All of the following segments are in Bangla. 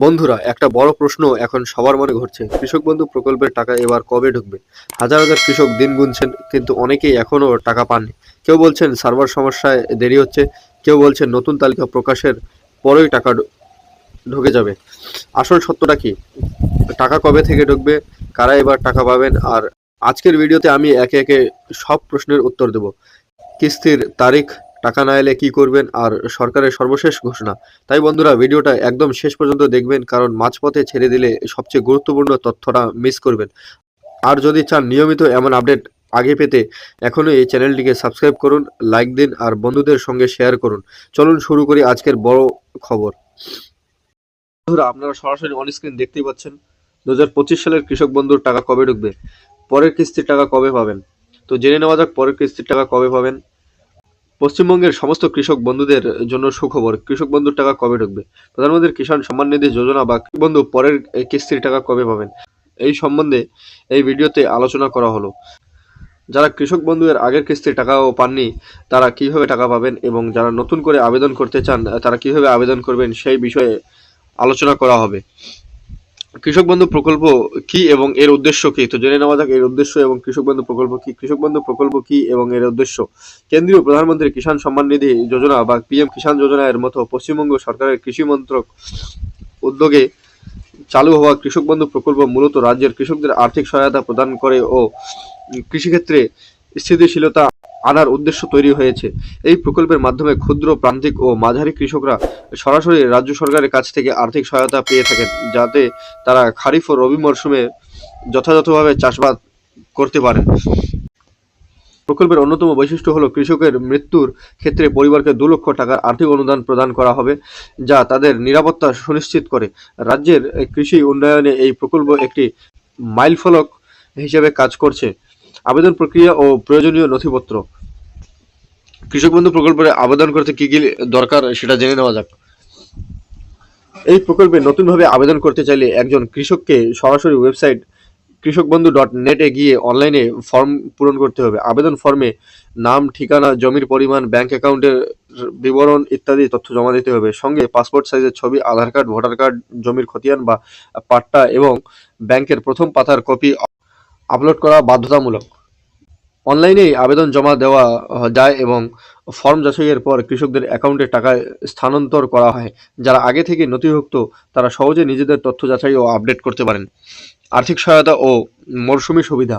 বন্ধুরা, একটা বড় প্রশ্ন এখন সবার মনে ঘুরছে। কৃষক বন্ধু প্রকল্পের টাকা এবার কবে ঢুকবে? হাজার হাজার কৃষক দিন গুনছেন, কিন্তু অনেকেই এখনো টাকা পাননি। কেউ বলছেন সার্ভার সমস্যায় দেরি হচ্ছে, কেউ বলছেন নতুন তালিকা প্রকাশের পরেই টাকা ঢুকে যাবে। আসল সত্যটা কি? টাকা কবে থেকে ঢুকবে? কারা এবার টাকা পাবেন? আর আজকের ভিডিওতে আমি একে একে সব প্রশ্নের উত্তর দেব। কিস্তির তারিখ, টাকা না এলে কি করবেন, আর সরকারের সর্বশেষ ঘোষণা। তাই বন্ধুরা, ভিডিওটা একদম শেষ পর্যন্ত দেখবেন, কারণ মাঝপথে ছেড়ে দিলে সবচেয়ে গুরুত্বপূর্ণ তথ্যটা মিস করবেন। আর যদি চান নিয়মিত এমন আপডেট আগে পেতে, এখনই এই চ্যানেলটিকে সাবস্ক্রাইব করুন, লাইক দিন আর বন্ধুদের সঙ্গে শেয়ার করুন। চলুন শুরু করি আজকের বড় খবর। বন্ধুরা, আপনারা সরাসরি অন স্ক্রিন দেখতেই পাচ্ছেন 2025 সালের কৃষক বন্ধুর টাকা কবে ঢুকবে, পরের কিস্তির টাকা কবে পাবেন। তো জেনে নেওয়া যাক পরের কিস্তির টাকা কবে পাবেন। পশ্চিমবঙ্গের সমস্ত কৃষক বন্ধুদের জন্য সুখবর, কৃষক বন্ধুর টাকা কবে ঢুকবে। প্রধানমন্ত্রী কিষাণ সম্মান নিধি যোজনা বা কৃষক বন্ধু পরের কিস্তির টাকা কবে পাবেন, এই সম্বন্ধে এই ভিডিওতে আলোচনা করা হলো। যারা কৃষক বন্ধু এর আগের কিস্তির টাকাও পাননি, তারা কিভাবে টাকা পাবেন, এবং যারা নতুন করে আবেদন করতে চান তারা কিভাবে আবেদন করবেন, সেই বিষয়ে আলোচনা করা হবে। কৃষক বন্ধু প্রকল্প কি এবং এর উদ্দেশ্য কি? তো জেনে নেওয়া যাক এর উদ্দেশ্য এবং কৃষক বন্ধু প্রকল্প কি। কৃষক বন্ধু প্রকল্প কি এবং এর উদ্দেশ্য? কেন্দ্রীয় প্রধানমন্ত্রী কিষাণ সম্মান নিধি যোজনা বা পিএম কিষাণ যোজনা এর মতো পশ্চিমবঙ্গ সরকারের কৃষি মন্ত্রক উদ্যোগে চালু হওয়া কৃষক বন্ধু প্রকল্প মূলত রাজ্যের কৃষকদের আর্থিক সহায়তা প্রদান করে ও কৃষিক্ষেত্রে স্থিতিশীলতা আনার উদ্দেশ্য তৈরি হয়েছে। এই প্রকল্পের মাধ্যমে ক্ষুদ্র, প্রান্তিক ও মাঝারি কৃষকরা সরাসরি রাজ্য সরকারের কাছ থেকে আর্থিক সহায়তা পেয়ে থাকেন, যাতে তারা খারিফ ও রবি মরশুমে যথাযথভাবে চাষাবাদ করতে পারেন। প্রকল্পের অন্যতম বৈশিষ্ট্য হলো কৃষকের মৃত্যুর ক্ষেত্রে পরিবারকে 2 লক্ষ টাকার আর্থিক অনুদান প্রদান করা হবে, যা তাদের নিরাপত্তা সুনিশ্চিত করে। রাজ্যের কৃষি উন্নয়নে এই প্রকল্প একটি মাইলফলক হিসেবে কাজ করছে। আবেদন প্রক্রিয়া ও প্রয়োজনীয় নথিপত্র। কৃষক বন্ধু প্রকল্পে আবেদন করতে কি কি দরকার সেটা জেনে নেওয়া যাক। এই প্রকল্পে নতুনভাবে আবেদন করতে চাইলে একজন কৃষককে সরাসরি ওয়েবসাইট কৃষকবন্ধু.net এ গিয়ে অনলাইনে ফর্ম পূরণ করতে হবে। আবেদন ফর্মে নাম, ঠিকানা, জমির পরিমাণ, ব্যাংক অ্যাকাউন্টের বিবরণ ইত্যাদি তথ্য জমা দিতে হবে। সঙ্গে পাসপোর্ট সাইজের ছবি, আধার কার্ড, ভোটার কার্ড, জমির খতিয়ান বা পাট্টা এবং ব্যাংকের প্রথম পাতার কপি আপলোড করা বাধ্যতামূলক। অনলাইনেই আবেদন জমা দেওয়া যায় এবং ফর্ম যাচাইয়ের পর কৃষকদের অ্যাকাউন্টে টাকা স্থানান্তর করা হয়। যারা আগে থেকে নথিভুক্ত তারা সহজে নিজেদের তথ্য যাচাই ও আপডেট করতে পারেন। আর্থিক সহায়তা ও মরশুমি সুবিধা।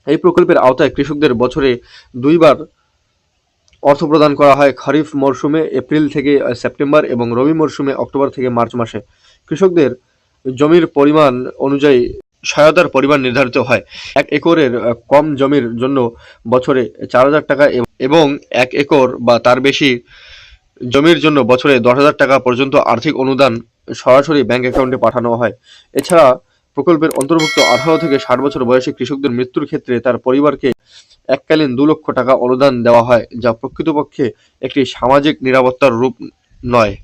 এই প্রকল্পের আওতায় কৃষকদের বছরে 2 বার অর্থ প্রদান করা হয়, খরিফ মরশুমে এপ্রিল থেকে সেপ্টেম্বর এবং রবি মরশুমে অক্টোবর থেকে মার্চ মাসে। কৃষকদের জমির পরিমাণ অনুযায়ী সহায়তার পরিমাণ নির্ধারিত হয়। 1 একরের কম জমির জন্য বছরে 4,000 টাকা এবং 1 একর বা তার বেশি জমির জন্য বছরে 10,000 টাকা পর্যন্ত আর্থিক অনুদান সরাসরি ব্যাংক অ্যাকাউন্টে পাঠানো হয়। এছাড়া প্রকল্পের অন্তর্ভুক্ত 18 থেকে 60 বছর বয়সী কৃষকদের মৃত্যুর ক্ষেত্রে তার পরিবারকে এককালীন 2 লক্ষ টাকা অনুদান দেওয়া হয়, যা প্রকৃতপক্ষে একটি সামাজিক নিরাপত্তার রূপ নয়।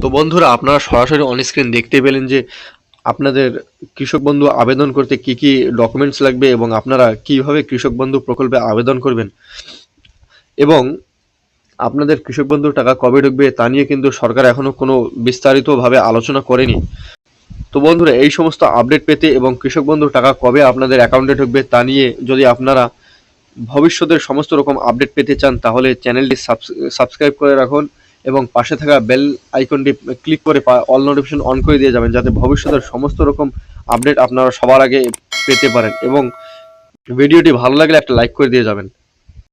তো বন্ধুরা, আপনারা সরাসরি অন স্ক্রিন দেখতে পেলেন যে আপনাদের কৃষক বন্ধু আবেদন করতে কি কি ডকুমেন্টস লাগবে এবং আপনারা কিভাবে কৃষক বন্ধু প্রকল্পে আবেদন করবেন, এবং আপনাদের কৃষক বন্ধুর টাকা কবে ঢুকবে তা নিয়ে কিন্তু সরকার এখনো কোনো বিস্তারিতভাবে আলোচনা করেনি। তো বন্ধুরা, এই সমস্ত আপডেট পেতে এবং কৃষক বন্ধুর টাকা কবে আপনাদের অ্যাকাউন্টে ঢুকবে তা নিয়ে যদি আপনারা ভবিষ্যতের সমস্ত রকম আপডেট পেতে চান, তাহলে চ্যানেলটি সাবস্ক্রাইব করে রাখুন এবং পাশে থাকা বেল আইকনটি ক্লিক করে অল নোটিফিকেশন অন করে দিয়ে যাবেন, যাতে ভবিষ্যতের সমস্ত রকম আপডেট আপনারা সবার আগে পেতে পারেন। এবং ভিডিওটি ভালো লাগলে একটা লাইক করে দিয়ে যাবেন।